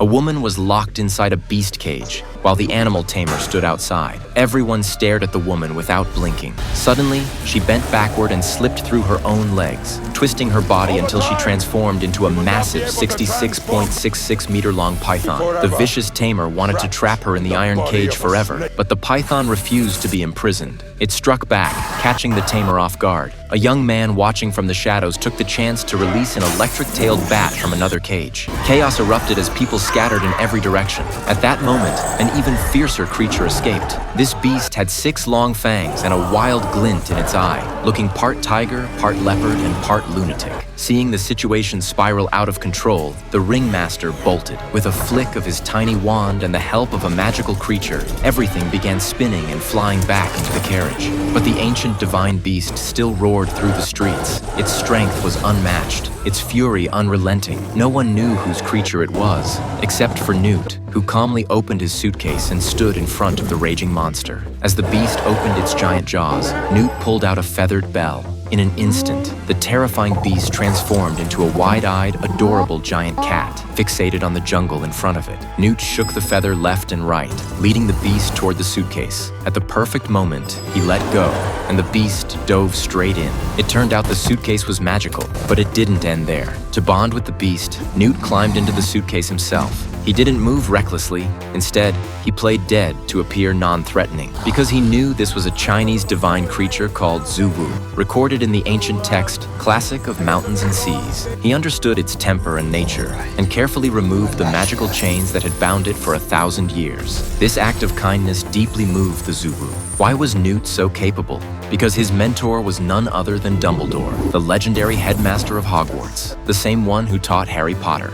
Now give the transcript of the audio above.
A woman was locked inside a beast cage, while the animal tamer stood outside. Everyone stared at the woman without blinking. Suddenly, she bent backward and slipped through her own legs, twisting her body until she transformed into a massive 66.66-meter-long python. The vicious tamer wanted to trap her in the iron cage forever, but the python refused to be imprisoned. It struck back, catching the tamer off guard. A young man watching from the shadows took the chance to release an electric-tailed bat from another cage. Chaos erupted as people scattered in every direction. At that moment, an even fiercer creature escaped. This beast had 6 long fangs and a wild glint in its eye, looking part tiger, part leopard, and part lunatic. Seeing the situation spiral out of control, the ringmaster bolted. With a flick of his tiny wand and the help of a magical creature, everything began spinning and flying back into the carriage. But the ancient divine beast still roared through the streets. Its strength was unmatched, its fury unrelenting. No one knew whose creature it was, except for Newt, who calmly opened his suitcase and stood in front of the raging monster. As the beast opened its giant jaws, Newt pulled out a feathered bell. In an instant, the terrifying beast transformed into a wide-eyed, adorable giant cat, fixated on the jungle in front of it. Newt shook the feather left and right, leading the beast toward the suitcase. At the perfect moment, he let go, and the beast dove straight in. It turned out the suitcase was magical, but it didn't end there. To bond with the beast, Newt climbed into the suitcase himself. He didn't move recklessly. Instead, he played dead to appear non-threatening, because he knew this was a Chinese divine creature called Zuwu, recorded in the ancient text, Classic of Mountains and Seas. He understood its temper and nature, and carefully removed the magical chains that had bound it for 1,000 years. This act of kindness deeply moved the Zuwu. Why was Newt so capable? Because his mentor was none other than Dumbledore, the legendary headmaster of Hogwarts, the same one who taught Harry Potter.